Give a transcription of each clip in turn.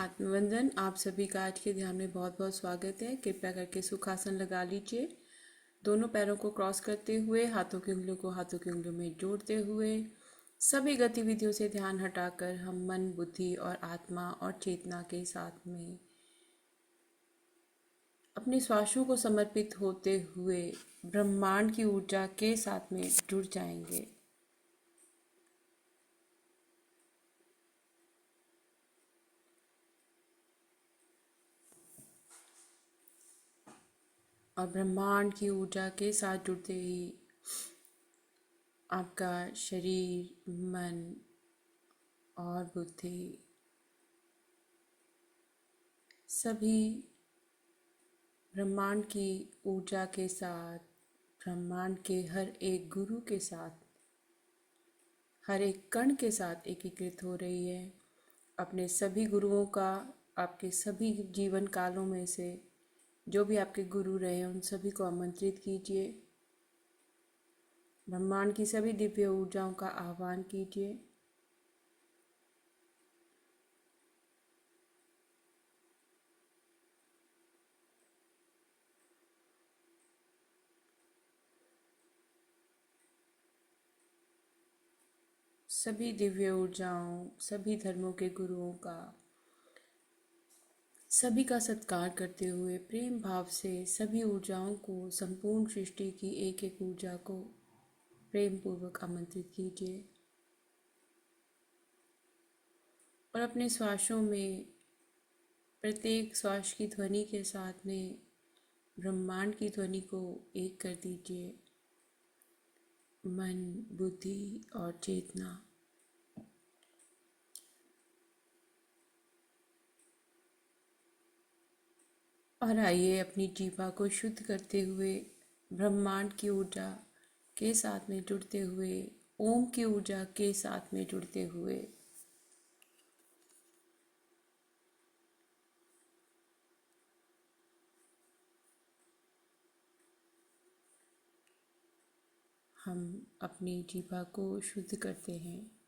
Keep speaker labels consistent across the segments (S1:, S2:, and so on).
S1: आत्मवंदन। आप सभी का आज के ध्यान में बहुत बहुत स्वागत है। कृपया करके सुखासन लगा लीजिए। दोनों पैरों को क्रॉस करते हुए, हाथों की उंगलियों को हाथों की उंगलियों में जोड़ते हुए, सभी गतिविधियों से ध्यान हटाकर हम मन, बुद्धि और आत्मा और चेतना के साथ में अपने श्वासों को समर्पित होते हुए ब्रह्मांड की ऊर्जा के साथ में जुड़ जाएंगे। और ब्रह्मांड की ऊर्जा के साथ जुड़ते ही आपका शरीर, मन और बुद्धि सभी ब्रह्मांड की ऊर्जा के साथ, ब्रह्मांड के हर एक गुरु के साथ, हर एक कण के साथ एकीकृत हो रही है। अपने सभी गुरुओं का, आपके सभी जीवन कालों में से जो भी आपके गुरु रहे हैं उन सभी को आमंत्रित कीजिए। ब्रह्मांड की सभी दिव्य ऊर्जाओं का आह्वान कीजिए। सभी दिव्य ऊर्जाओं, सभी धर्मों के गुरुओं का, सभी का सत्कार करते हुए प्रेम भाव से सभी ऊर्जाओं को, संपूर्ण सृष्टि की एक एक ऊर्जा को प्रेम पूर्वक आमंत्रित कीजिए। और अपने श्वासों में प्रत्येक श्वास की ध्वनि के साथ में ब्रह्मांड की ध्वनि को एक कर दीजिए। मन, बुद्धि और चेतना। और आइए अपनी जीवा को शुद्ध करते हुए ब्रह्मांड की ऊर्जा के साथ में जुड़ते हुए, ओम की ऊर्जा के साथ में जुड़ते हुए हम अपनी जीवा को शुद्ध करते हैं।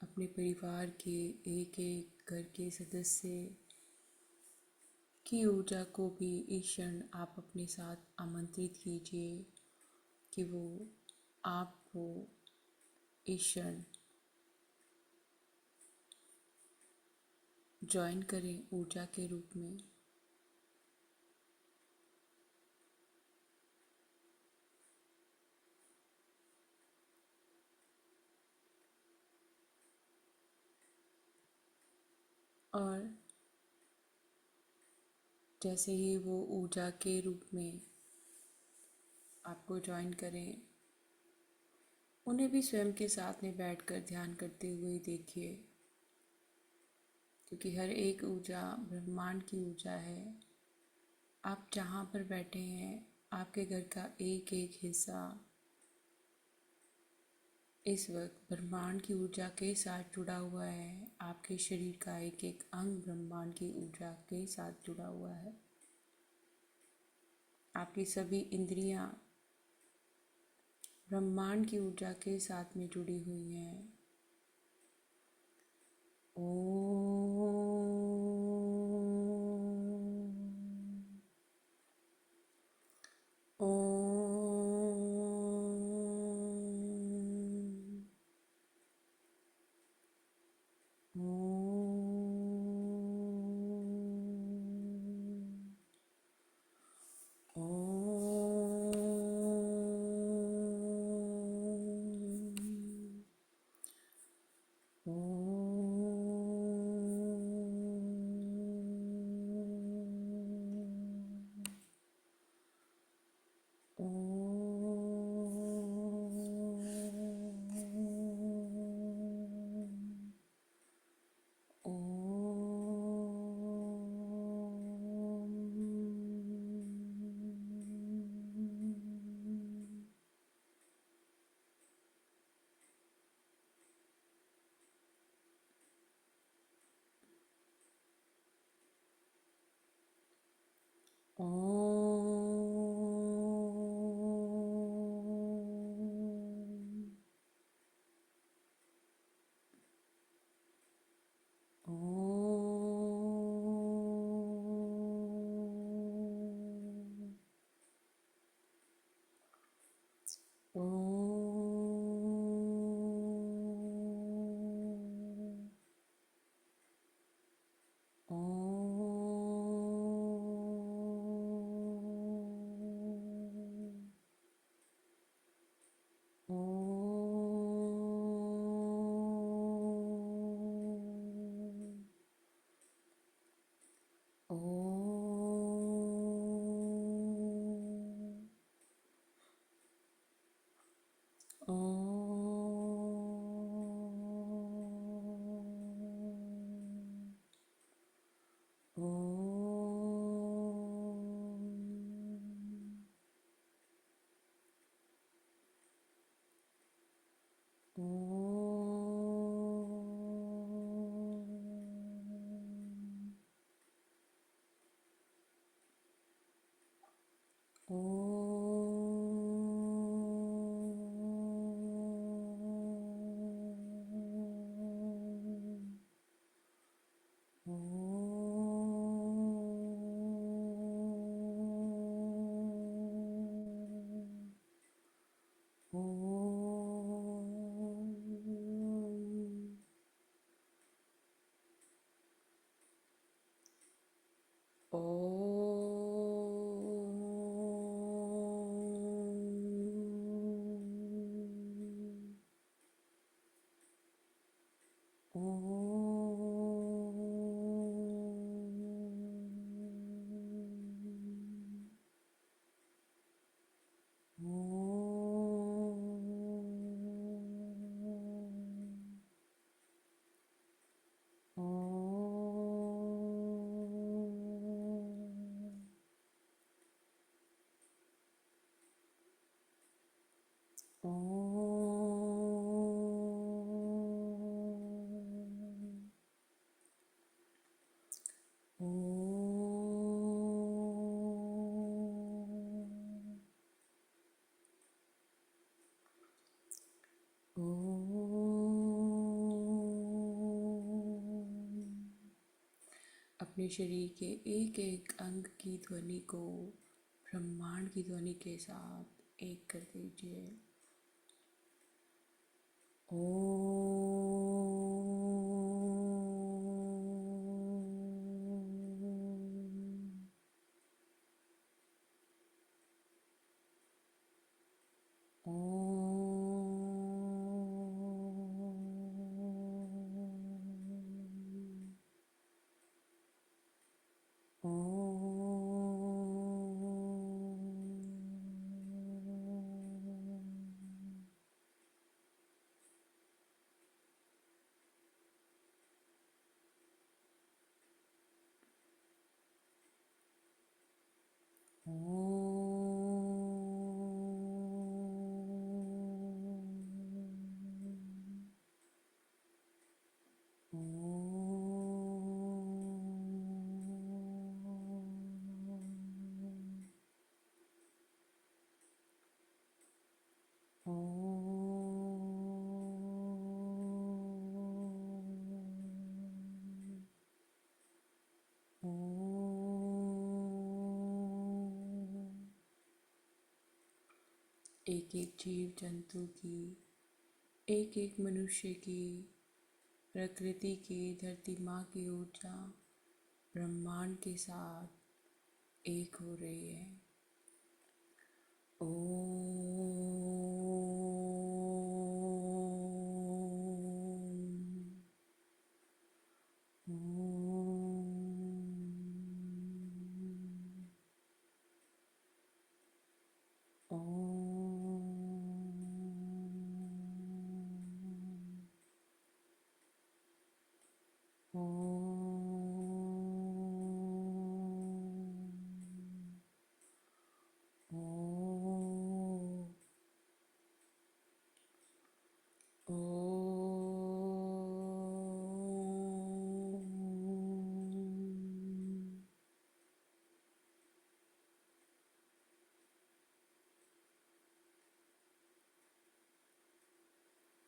S1: अपने परिवार के एक एक घर के सदस्य की ऊर्जा को भी इस क्षण आप अपने साथ आमंत्रित कीजिए कि वो आपको इस क्षण ज्वाइन करें ऊर्जा के रूप में। और जैसे ही वो ऊर्जा के रूप में आपको ज्वाइन करें, उन्हें भी स्वयं के साथ में बैठकर ध्यान करते हुए देखिए, क्योंकि हर एक ऊर्जा ब्रह्मांड की ऊर्जा है। आप जहाँ पर बैठे हैं, आपके घर का एक एक हिस्सा इस वक्त ब्रह्मांड की ऊर्जा के साथ जुड़ा हुआ है। आपके शरीर का एक एक अंग ब्रह्मांड की ऊर्जा के साथ जुड़ा हुआ है। आपकी सभी इंद्रियां ब्रह्मांड की ऊर्जा के साथ में जुड़ी हुई हैं। अपने शरीर के एक एक अंग की ध्वनि को ब्रह्मांड की ध्वनि के साथ एक कर दीजिए। एक एक जीव जंतु की, एक एक मनुष्य की, प्रकृति की, धरती माँ की ऊर्जा ब्रह्मांड के साथ एक हो रही है।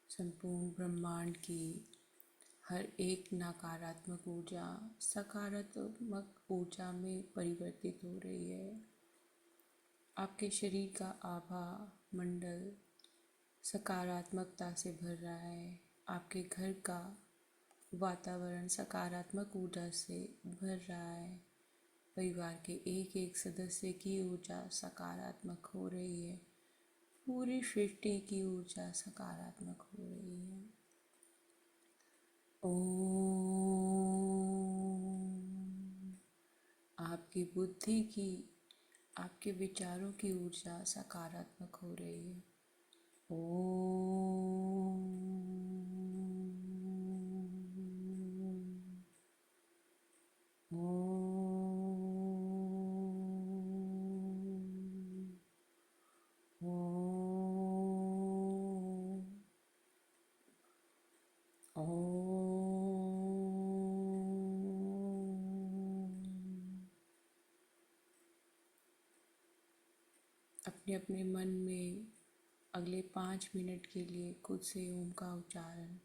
S1: संपूर्ण ब्रह्मांड की हर एक नकारात्मक ऊर्जा सकारात्मक ऊर्जा में परिवर्तित हो रही है। आपके शरीर का आभा मंडल सकारात्मकता से भर रहा है। आपके घर का वातावरण सकारात्मक ऊर्जा से भर रहा है। परिवार के एक एक सदस्य की ऊर्जा सकारात्मक हो रही है। पूरी सृष्टि की ऊर्जा सकारात्मक हो रही है। आपकी बुद्धि की, आपके विचारों की ऊर्जा सकारात्मक हो रही है। अपने अपने मन में अगले 5 मिनट के लिए खुद से ओम का उच्चारण।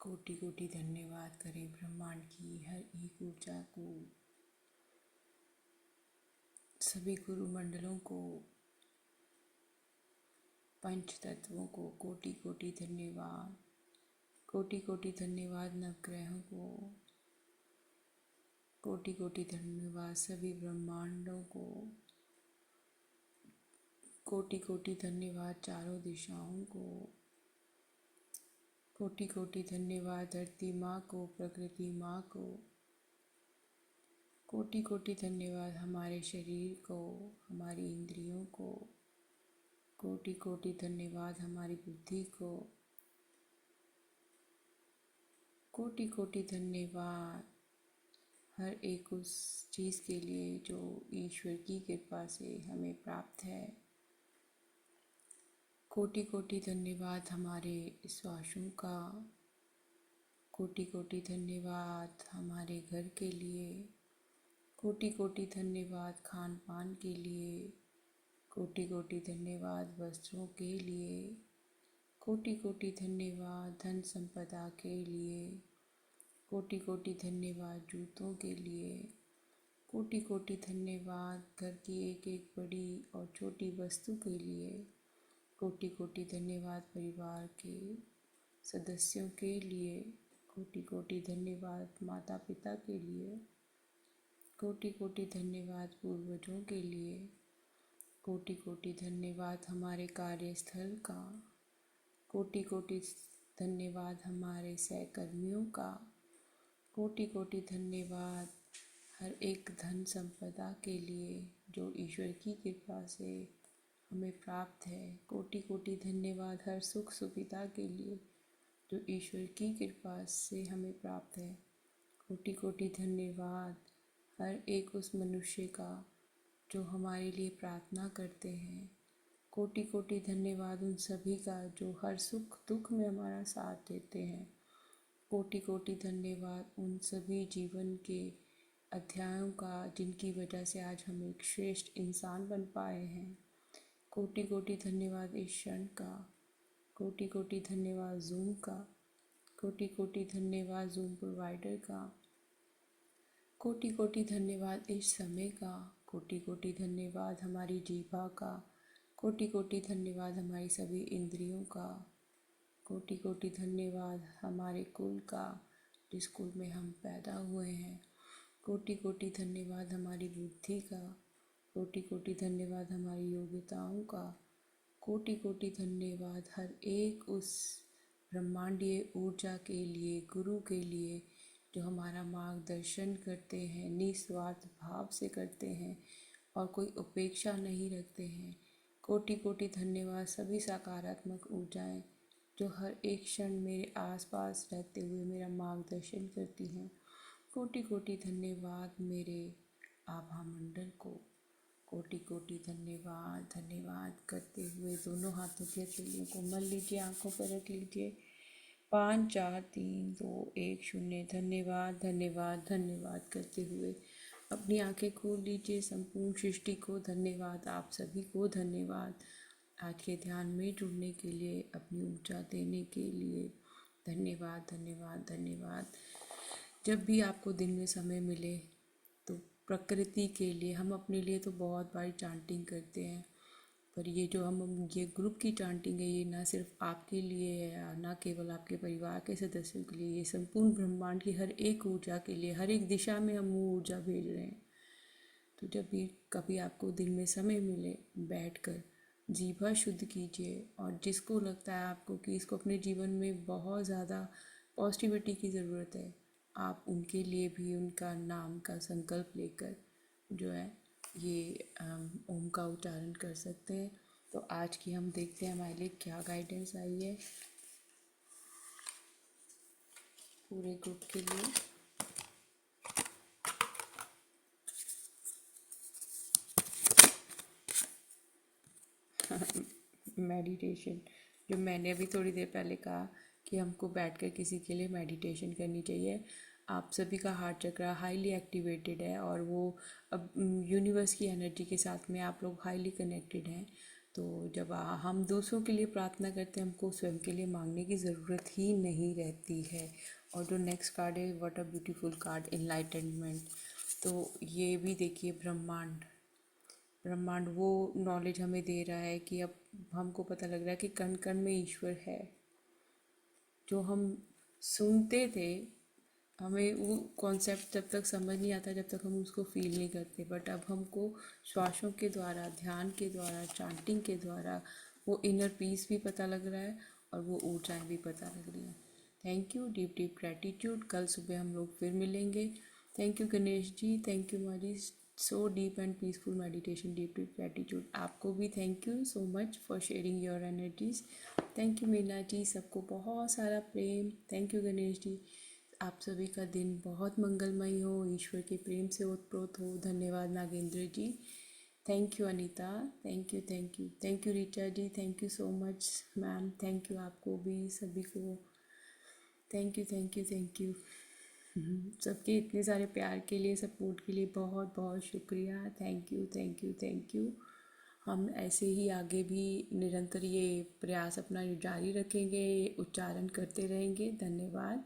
S1: कोटि कोटि धन्यवाद करें ब्रह्मांड की हर एक ऊर्जा को, सभी गुरु मंडलों को, पंच तत्वों को कोटि कोटि धन्यवाद। कोटि कोटि धन्यवाद नवग्रहों को, कोटि कोटि धन्यवाद सभी ब्रह्मांडों को, कोटि कोटि धन्यवाद चारों दिशाओं को, कोटि कोटि धन्यवाद धरती माँ को, प्रकृति माँ को, कोटि कोटि धन्यवाद हमारे शरीर को, हमारी इंद्रियों को, कोटि कोटि धन्यवाद हमारी बुद्धि को, कोटि कोटि धन्यवाद हर एक उस चीज़ के लिए जो ईश्वर की कृपा से हमें प्राप्त है। कोटि कोटि धन्यवाद हमारे श्वासों का, कोटि कोटि धन्यवाद हमारे घर के लिए, कोटि कोटि धन्यवाद खान पान के लिए, कोटि कोटि धन्यवाद वस्त्रों के लिए, कोटि कोटि धन्यवाद धन संपदा के लिए, कोटि कोटि धन्यवाद जूतों के लिए, कोटि कोटि धन्यवाद घर की एक एक बड़ी और छोटी वस्तु के लिए, कोटि कोटि धन्यवाद परिवार के सदस्यों के लिए, कोटि कोटि धन्यवाद माता पिता के लिए, कोटि कोटि धन्यवाद पूर्वजों के लिए, कोटि कोटि धन्यवाद हमारे कार्यस्थल का, कोटि कोटि धन्यवाद हमारे सहकर्मियों का, कोटि कोटि धन्यवाद हर एक धन संपदा के लिए जो ईश्वर की कृपा से हमें प्राप्त है। कोटि कोटि धन्यवाद हर सुख सुविधा के लिए जो ईश्वर की कृपा से हमें प्राप्त है। कोटि कोटि धन्यवाद हर एक उस मनुष्य का जो हमारे लिए प्रार्थना करते हैं। कोटि कोटि धन्यवाद उन सभी का जो हर सुख दुख में हमारा साथ देते हैं। कोटि कोटि धन्यवाद उन सभी जीवन के अध्यायों का जिनकी वजह से आज हम एक श्रेष्ठ इंसान बन पाए हैं। कोटि कोटि धन्यवाद इस क्षण का, कोटि कोटि धन्यवाद जूम का, कोटि कोटि धन्यवाद जूम प्रोवाइडर का, कोटि कोटि धन्यवाद इस समय का, कोटि कोटि धन्यवाद हमारी जीभा का, कोटि कोटि धन्यवाद हमारी सभी इंद्रियों का, कोटि कोटि धन्यवाद हमारे कुल का जिस कुल में हम पैदा हुए हैं। कोटि कोटि धन्यवाद हमारी बुद्धि का, कोटि कोटि धन्यवाद हमारी योग्यताओं का, कोटि कोटि धन्यवाद हर एक उस ब्रह्मांडीय ऊर्जा के लिए, गुरु के लिए जो हमारा मार्गदर्शन करते हैं, निस्वार्थ भाव से करते हैं और कोई उपेक्षा नहीं रखते हैं। कोटि कोटि धन्यवाद सभी सकारात्मक ऊर्जाएं जो हर एक क्षण मेरे आसपास रहते हुए मेरा मार्गदर्शन करती हैं। कोटि कोटि धन्यवाद मेरे आभा मंडल को, कोटि कोटि धन्यवाद। धन्यवाद करते हुए दोनों हाथों की हथेलियों को मल लीजिए, आंखों पर रख लीजिए। 5 4 3 2 1 0। धन्यवाद धन्यवाद धन्यवाद करते हुए अपनी आंखें खोल लीजिए। संपूर्ण सृष्टि को धन्यवाद, आप सभी को धन्यवाद आज के ध्यान में जुड़ने के लिए, अपनी ऊर्जा देने के लिए। धन्यवाद धन्यवाद धन्यवाद। जब भी आपको दिन में समय मिले तो प्रकृति के लिए, हम अपने लिए तो बहुत बार चांटिंग करते हैं, पर ये जो हम ये ग्रुप की चांटिंग है, ये ना सिर्फ आपके लिए है, ना केवल आपके परिवार के सदस्यों के लिए, ये संपूर्ण ब्रह्मांड की हर एक ऊर्जा के लिए, हर एक दिशा में हम वो ऊर्जा भेज रहे हैं। तो जब भी कभी आपको दिन में समय मिले, बैठकर जीभा शुद्ध कीजिए और जिसको लगता है आपको कि इसको अपने जीवन में बहुत ज़्यादा पॉजिटिविटी की ज़रूरत है, आप उनके लिए भी उनका नाम का संकल्प लेकर जो है ये ओम का उच्चारण कर सकते हैं। तो आज की हम देखते हैं हमारे लिए क्या गाइडेंस आई है पूरे ग्रुप के लिए। मेडिटेशन, जो मैंने अभी थोड़ी देर पहले कहा कि हमको बैठकर किसी के लिए मेडिटेशन करनी चाहिए। आप सभी का हार्ट चक्र हाईली एक्टिवेटेड है और वो अब यूनिवर्स की एनर्जी के साथ में आप लोग हाईली कनेक्टेड हैं। तो जब हम दूसरों के लिए प्रार्थना करते हैं, हमको स्वयं के लिए मांगने की ज़रूरत ही नहीं रहती है। और जो नेक्स्ट कार्ड है, what a beautiful card, enlightenment. तो ये भी देखिए, ब्रह्मांड ब्रह्मांड वो नॉलेज हमें दे रहा है कि अब हमको पता लग रहा है कि कण कण में ईश्वर है। जो हम सुनते थे, हमें वो कॉन्सेप्ट जब तक समझ नहीं आता, जब तक हम उसको फील नहीं करते, बट अब हमको श्वासों के द्वारा, ध्यान के द्वारा, चांटिंग के द्वारा वो इनर पीस भी पता लग रहा है और वो ऊर्जाएं भी पता लग रही हैं। Thank you, deep deep gratitude. कल सुबह हम लोग फिर मिलेंगे। Thank you Ganesh ji, thank you Mari, so deep and peaceful meditation, deep deep gratitude. आपको भी thank you so much for sharing your energies. Thank you Meena ji, सबको बहुत सारा प्रेम। Thank you Ganesh ji. आप सभी का दिन बहुत मंगलमय हो, ईश्वर के प्रेम से ओतप्रोत हो। धन्यवाद Nagendra ji. Thank you Anita, thank you thank you thank you Richa ji, thank you so much ma'am, thank you आपको भी सभी को। Thank you thank you thank you सबके इतने सारे प्यार के लिए, सपोर्ट के लिए बहुत बहुत शुक्रिया। Thank you thank you thank you. हम ऐसे ही आगे भी निरंतर ये प्रयास अपना जारी रखेंगे, उच्चारण करते रहेंगे। धन्यवाद।